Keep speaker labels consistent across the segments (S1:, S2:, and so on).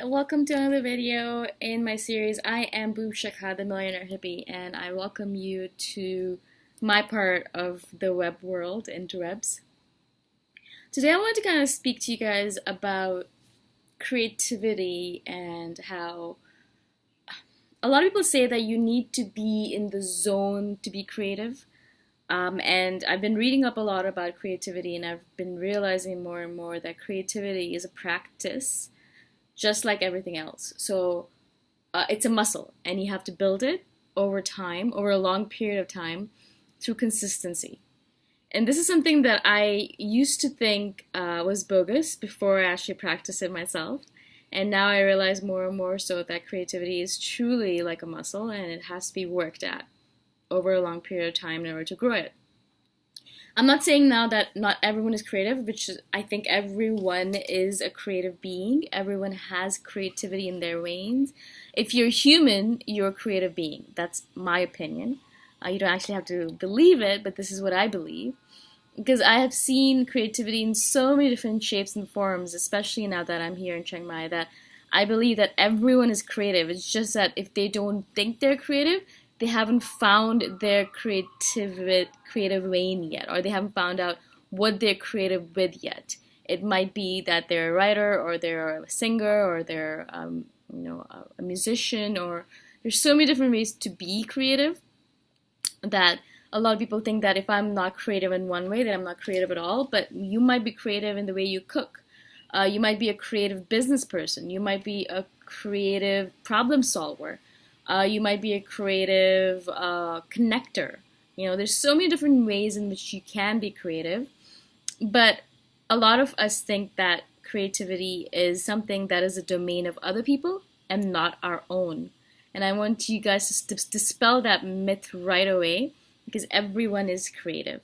S1: welcome to another video in my series. I am Shikha, the millionaire hippie, and I welcome you to my part of the web world, interwebs. Today I want to kind of speak to you guys about creativity and how a lot of people say that you need to be in the zone to be creative. And I've been reading up a lot about creativity, and I've been realizing more and more that creativity is a practice just like everything else. So it's a muscle, and you have to build it over time, over a long period of time, through consistency. And this is something that I used to think was bogus before I actually practiced it myself. And now I realize more and more so that creativity is truly like a muscle, and it has to be worked at over a long period of time in order to grow it. I'm not saying now that not everyone is creative, which I think everyone is a creative being. Everyone has creativity in their veins. If you're human, you're a creative being. That's my opinion. You don't actually have to believe it, but this is what I believe. Because I have seen creativity in so many different shapes and forms, especially now that I'm here in Chiang Mai, that I believe that everyone is creative. It's just that if they don't think they're creative, they haven't found their creative vein yet, or they haven't found out what they're creative with yet. It might be that they're a writer, or they're a singer, or they're a musician, or there's so many different ways to be creative that a lot of people think that if I'm not creative in one way, then I'm not creative at all. But you might be creative in the way you cook. You might be a creative business person. You might be a creative problem solver. You might be a creative connector. There's so many different ways in which you can be creative, but a lot of us think that creativity is something that is a domain of other people and not our own. And I want you guys to dispel that myth right away, because everyone is creative.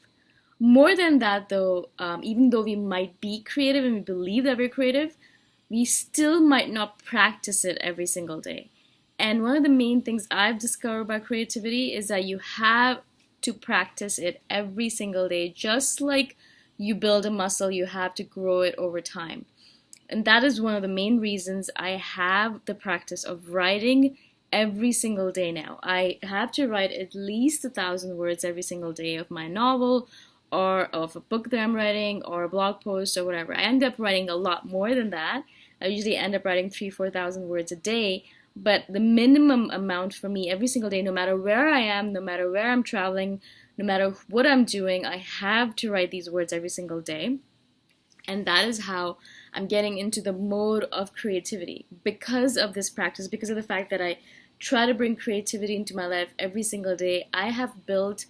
S1: More than that, though, even though we might be creative and we believe that we're creative, we still might not practice it every single day. And one of the main things I've discovered about creativity is that you have to practice it every single day. Just like you build a muscle, you have to grow it over time. And that is one of the main reasons I have the practice of writing every single day now. I have to write at least 1,000 words every single day of my novel, or of a book that I'm writing, or a blog post, or whatever. I end up writing a lot more than that. I usually end up writing 3,000-4,000 words a day. But the minimum amount for me every single day, no matter where I am, no matter where I'm traveling, no matter what I'm doing, I have to write these words every single day. And that is how I'm getting into the mode of creativity. Because of this practice, because of the fact that I try to bring creativity into my life every single day, I have built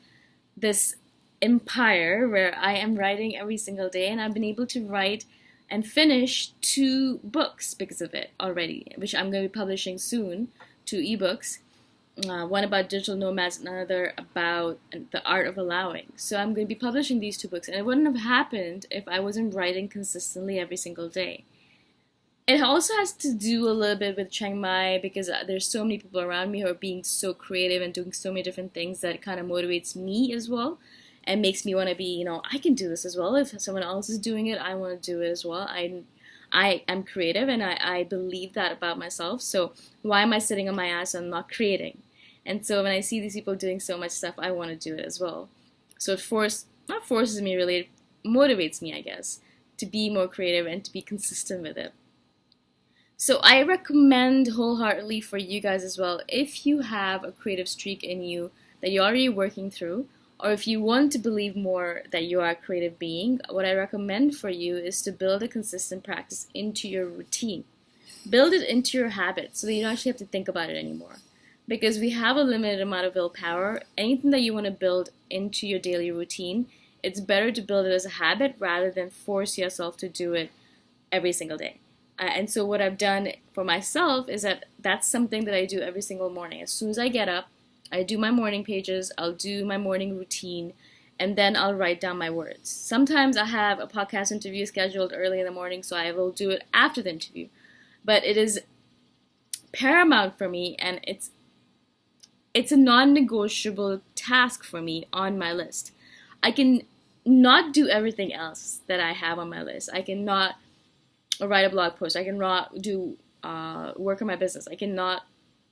S1: this empire where I am writing every single day, and I've been able to write and finish 2 books because of it already, which I'm going to be publishing soon, 2 ebooks, one about digital nomads and another about the art of allowing. So I'm going to be publishing these 2 books, and it wouldn't have happened if I wasn't writing consistently every single day. It also has to do a little bit with Chiang Mai, because there's so many people around me who are being so creative and doing so many different things that it kind of motivates me as well. And makes me want to be, I can do this as well. If someone else is doing it, I want to do it as well. I am creative, and I believe that about myself. So why am I sitting on my ass and not creating? And so when I see these people doing so much stuff, I want to do it as well. So it not forces me really, it motivates me, I guess, to be more creative and to be consistent with it. So I recommend wholeheartedly for you guys as well, if you have a creative streak in you that you're already working through, or if you want to believe more that you are a creative being, what I recommend for you is to build a consistent practice into your routine. Build it into your habit so that you don't actually have to think about it anymore. Because we have a limited amount of willpower. Anything that you want to build into your daily routine, it's better to build it as a habit rather than force yourself to do it every single day. And so what I've done for myself is that that's something that I do every single morning. As soon as I get up, I do my morning pages, I'll do my morning routine, and then I'll write down my words. Sometimes I have a podcast interview scheduled early in the morning, so I will do it after the interview. But it is paramount for me, and it's a non-negotiable task for me on my list. I can not do everything else that I have on my list. I cannot write a blog post. I cannot do work on my business. I cannot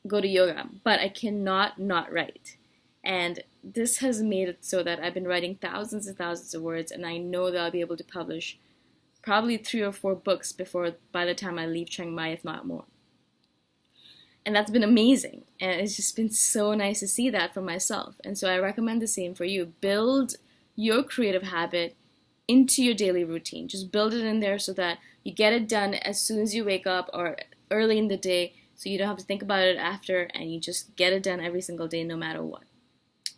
S1: go to yoga, but I cannot not write. And this has made it so that I've been writing thousands and thousands of words, and I know that I'll be able to publish probably 3 or 4 books by the time I leave Chiang Mai, if not more. And that's been amazing. And it's just been so nice to see that for myself. And so I recommend the same for you. Build your creative habit into your daily routine. Just build it in there so that you get it done as soon as you wake up or early in the day, so you don't have to think about it after, and you just get it done every single day no matter what.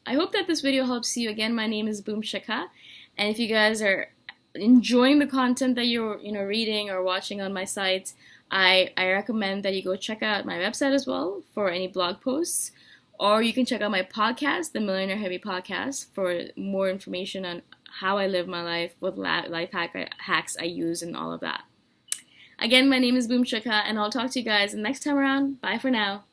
S1: I hope that this video helps you. Again, my name is Shikha, and if you guys are enjoying the content that you're reading or watching on my sites, I recommend that you go check out my website as well for any blog posts, or you can check out my podcast, the Millionaire Hippie Podcast, for more information on how I live my life, what life hacks I use, and all of that. Again, my name is Shikha, and I'll talk to you guys next time around. Bye for now.